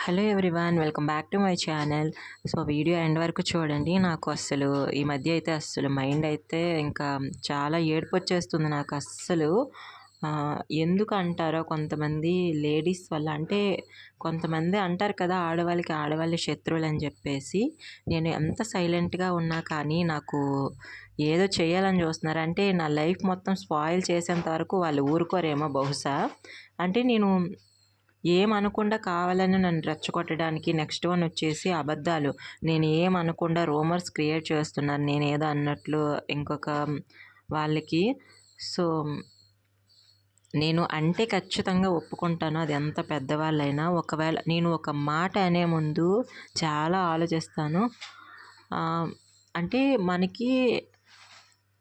Hello everyone, welcome back to my channel. So video end వరకు చూడండి. నాకు అస్సలు ఈ మధ్య అయితే అస్సలు మైండ్ అయితే ఇంకా చాలా ఏడుపు వచ్చేస్తుంది నాకు అస్సలు. ఎందుకు అంటారో కొంతమంది లేడీస్ వల్ల, అంటే కొంతమంది అంటారు కదా, ఆడవాళ్ళకి ఆడవాళ్ళే శత్రువులు అని చెప్పేసి. నేను ఎంత సైలెంట్గా ఉన్నా కానీ నాకు ఏదో చేయాలని చూస్తున్నారు. అంటే నా లైఫ్ మొత్తం స్పాయిల్ చేసేంత వరకు వాళ్ళు ఊరుకోరేమో బహుశా. అంటే నేను ఏమనకుండా కావాలని నన్ను రెచ్చగొట్టడానికి, నెక్స్ట్ వన్ వచ్చేసి అబద్ధాలు. నేను ఏమనకుండా రూమర్స్ క్రియేట్ చేస్తున్నాను నేనేదో అన్నట్లు ఇంకొక వాళ్ళకి. సో నేను అంటే ఖచ్చితంగా ఒప్పుకుంటాను, అది ఎంత పెద్దవాళ్ళైనా. ఒకవేళ నేను ఒక మాట అనే ముందు చాలా ఆలోచిస్తాను. అంటే మనకి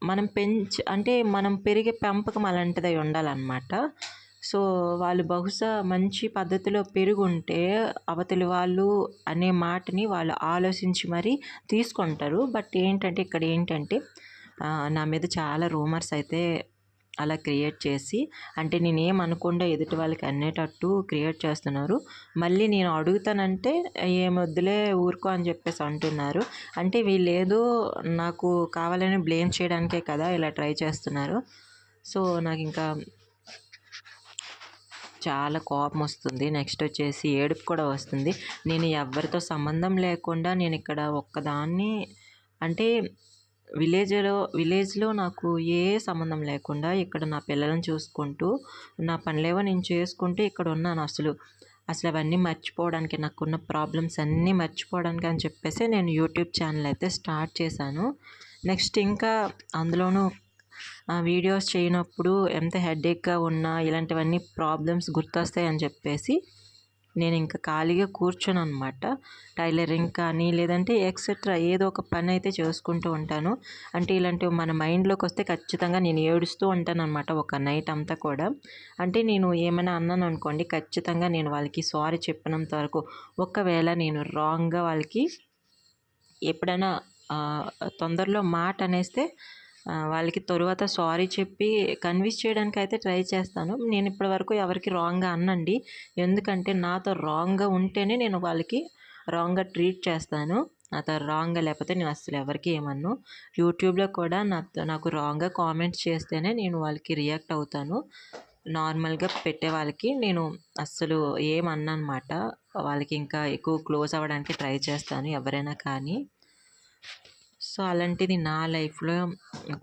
మనం పెరిగే పెంపకం అలాంటిదై ఉండాలన్నమాట. సో వాళ్ళు బహుశా మంచి పద్ధతిలో పెరుగుంటే అవతలి వాళ్ళు అనే మాటని వాళ్ళు ఆలోచించి మరీ తీసుకుంటారు. బట్ ఏంటంటే ఇక్కడ ఏంటంటే నా మీద చాలా రూమర్స్ అయితే అలా క్రియేట్ చేసి, అంటే నేనేమనకుండా ఎదుటి వాళ్ళకి అనేటట్టు క్రియేట్ చేస్తున్నారు. మళ్ళీ నేను అడుగుతానంటే ఏమొద్దులే ఊరుకో అని చెప్పేసి అంటున్నారు. అంటే వీళ్ళేదో నాకు కావాలని బ్లేమ్ చేయడానికే కదా ఇలా ట్రై చేస్తున్నారు. సో నాకింకా చాలా కోపం వస్తుంది. నెక్స్ట్ వచ్చేసి ఏడుపు కూడా వస్తుంది. నేను ఎవరితో సంబంధం లేకుండా నేను ఇక్కడ ఒక్కదాన్ని, అంటే విలేజ్లో నాకు ఏ సంబంధం లేకుండా ఇక్కడ నా పిల్లలను చూసుకుంటూ, నా పనులేవో నేను చేసుకుంటూ ఇక్కడ ఉన్నాను. అసలు అవన్నీ మర్చిపోవడానికి, నాకున్న ప్రాబ్లమ్స్ అన్నీ మర్చిపోవడానికి అని చెప్పేసి నేను యూట్యూబ్ ఛానల్ అయితే స్టార్ట్ చేశాను. నెక్స్ట్ ఇంకా అందులోనూ వీడియోస్ చేయనప్పుడు ఎంత హెడేక్గా ఉన్నా ఇలాంటివన్నీ ప్రాబ్లమ్స్ గుర్తొస్తాయని చెప్పేసి నేను ఇంకా ఖాళీగా కూర్చోననమాట. టైలరింగ్ కానీ లేదంటే ఎక్సెట్రా ఏదో ఒక పని అయితే చేసుకుంటూ ఉంటాను. అంటే ఇలాంటివి మన మైండ్లోకి వస్తే ఖచ్చితంగా నేను ఏడుస్తూ ఉంటానన్నమాట ఒక నైట్ అంతా కూడా. అంటే నేను ఏమైనా అన్నాను అనుకోండి, ఖచ్చితంగా నేను వాళ్ళకి సారీ చెప్పినంత వరకు, ఒకవేళ నేను రాంగ్గా వాళ్ళకి ఎప్పుడైనా తొందరలో మాట అనేస్తే వాళ్ళకి తరువాత సారీ చెప్పి కన్విన్స్ చేయడానికి అయితే ట్రై చేస్తాను. నేను ఇప్పటివరకు ఎవరికి రాంగ్గా అన్నండి. ఎందుకంటే నాతో రాంగ్గా ఉంటేనే నేను వాళ్ళకి రాంగ్గా ట్రీట్ చేస్తాను. నాతో రాంగ్గా లేకపోతే నేను అస్సలు ఎవరికి ఏమన్ను. యూట్యూబ్లో కూడా నాకు రాంగ్గా కామెంట్స్ చేస్తేనే నేను వాళ్ళకి రియాక్ట్ అవుతాను. నార్మల్గా పెట్టే వాళ్ళకి నేను అస్సలు ఏమన్నమాట. వాళ్ళకి ఇంకా ఎక్కువ క్లోజ్ అవ్వడానికి ట్రై చేస్తాను ఎవరైనా కానీ. సో అలాంటిది నా లైఫ్లో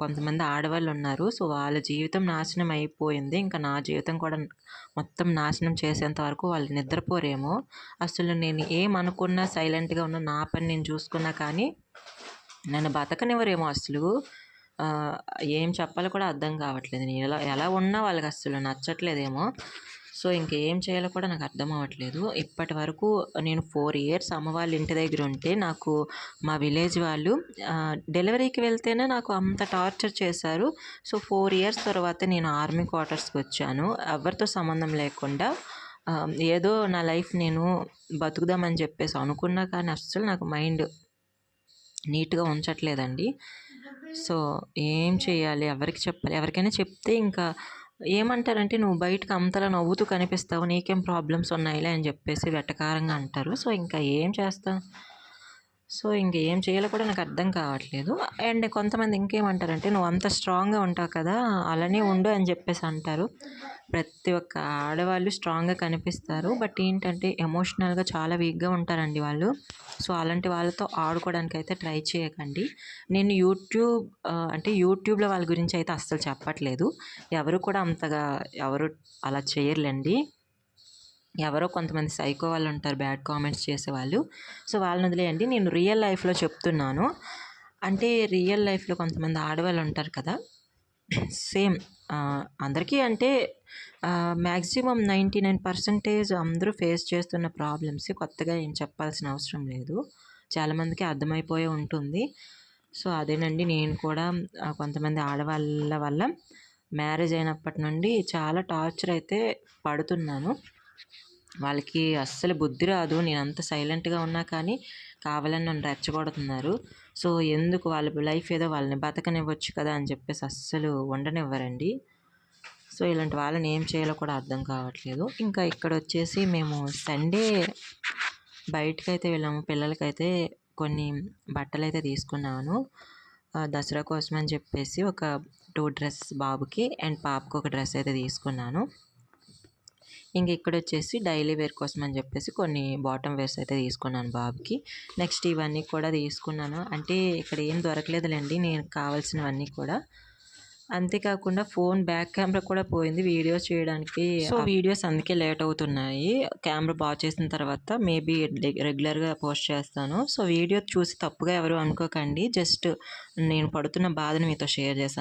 కొంతమంది ఆడవాళ్ళు ఉన్నారు. సో వాళ్ళ జీవితం నాశనం అయిపోయింది. ఇంకా నా జీవితం కూడా మొత్తం నాశనం చేసేంత వరకు వాళ్ళు నిద్రపోరేమో. అసలు నేను ఏమనుకున్నా, సైలెంట్గా ఉన్న నా పని నేను చూసుకున్నా కానీ నన్ను బతకనివ్వరేమో అసలు. ఏం చెప్పాలో కూడా అర్థం కావట్లేదు. నేను ఎలా ఉన్నా వాళ్ళకి అస్సలు నచ్చట్లేదేమో. సో ఇంకేం చేయాలో కూడా నాకు అర్థం అవ్వట్లేదు. ఇప్పటి వరకు నేను 4 ఇయర్స్ అమ్మ వాళ్ళ ఇంటి దగ్గర ఉంటే, నాకు మా విలేజ్ వాళ్ళు డెలివరీకి వెళ్తేనే నాకు అంత టార్చర్ చేశారు. సో 4 ఇయర్స్ తర్వాత నేను ఆర్మీ క్వార్టర్స్కి వచ్చాను, ఎవరితో సంబంధం లేకుండా. ఏదో నా లైఫ్ నేను బతుకుదామని చెప్పేసి అనుకున్నా కానీ అస్సలు నాకు మైండ్ నీట్గా ఉంచట్లేదండి. సో ఏం చేయాలి, ఎవరికి చెప్పాలి? ఎవరికైనా చెప్తే ఇంకా ఏమంటారంటే, నువ్వు బయటకు అంతలా నవ్వుతూ కనిపిస్తావు, నీకేం ప్రాబ్లమ్స్ ఉన్నాయిలే అని చెప్పేసి వెటకారంగా అంటారు. సో ఇంకా ఏం చేస్తా? సో ఇంకేం చేయాలో కూడా నాకు అర్థం కావట్లేదు. అండ్ కొంతమంది ఇంకేమంటారంటే, నువ్వు అంత స్ట్రాంగ్గా ఉంటావు కదా, అలానే ఉండు అని చెప్పేసి అంటారు. ప్రతి ఒక్క ఆడవాళ్ళు స్ట్రాంగ్గా కనిపిస్తారు, బట్ ఏంటంటే ఎమోషనల్గా చాలా వీక్గా ఉంటారండి వాళ్ళు. సో అలాంటి వాళ్ళతో ఆడుకోవడానికి అయితే ట్రై చేయకండి. నేను యూట్యూబ్లో వాళ్ళ గురించి అయితే అస్సలు చెప్పట్లేదు. ఎవరు కూడా అంతగా అలా చేయరులేండి. ఎవరో కొంతమంది సైకో వాళ్ళు ఉంటారు, బ్యాడ్ కామెంట్స్ చేసేవాళ్ళు. సో వాళ్ళని వదిలేయండి. నేను రియల్ లైఫ్లో చెప్తున్నాను. అంటే రియల్ లైఫ్లో కొంతమంది ఆడవాళ్ళు ఉంటారు కదా, సేమ్ అందరికీ, అంటే మ్యాక్సిమం 99% అందరూ ఫేస్ చేస్తున్న ప్రాబ్లమ్స్. కొత్తగా ఏం చెప్పాల్సిన అవసరం లేదు, చాలామందికి అర్థమైపోయే ఉంటుంది. సో అదేనండి, నేను కూడా కొంతమంది ఆడవాళ్ళ వల్ల మ్యారేజ్ అయినప్పటి నుండి చాలా టార్చర్ అయితే పడుతున్నాను. వాళ్ళకి అస్సలు బుద్ధి రాదు. నేను అంత సైలెంట్గా ఉన్నా కానీ కావాలని నన్ను రెచ్చగొడుతున్నారు. సో ఎందుకు, వాళ్ళ లైఫ్ ఏదో వాళ్ళని బతకనివ్వచ్చు కదా అని చెప్పేసి అస్సలు ఉండనివ్వరండి. సో ఇలాంటి వాళ్ళని ఏం చేయాలో కూడా అర్థం కావట్లేదు. ఇంకా ఇక్కడ వచ్చేసి మేము సండే బయటకైతే వెళ్ళాము. పిల్లలకైతే కొన్ని బట్టలైతే తీసుకున్నాను. దసరా కోసం అని చెప్పేసి ఒక 2 డ్రెసెస్ బాబుకి అండ్ పాపకి ఒక డ్రెస్ అయితే తీసుకున్నాను. ఇంక ఇక్కడొచ్చేసి డైలీ వేర్ కోసం అని చెప్పేసి కొన్ని బాటమ్ వేర్స్ అయితే తీసుకున్నాను బాబుకి. నెక్స్ట్ ఇవన్నీ కూడా తీసుకున్నాను. అంటే ఇక్కడ ఏం దొరకలేదులెండి నేను కావాల్సినవన్నీ కూడా. అంతేకాకుండా ఫోన్ బ్యాక్ కెమెరా కూడా పోయింది వీడియోస్ చేయడానికి. సో, వీడియోస్ అందుకే లేట్ అవుతున్నాయి. కెమెరా బాగు చేసిన తర్వాత మేబీ రెగ్యులర్‌గా పోస్ట్ చేస్తాను. సో, వీడియో చూసి తప్పుగా ఎవరు అనుకోకండి. జస్ట్ నేను పడుతున్న బాధను మీతో షేర్ చేశాను.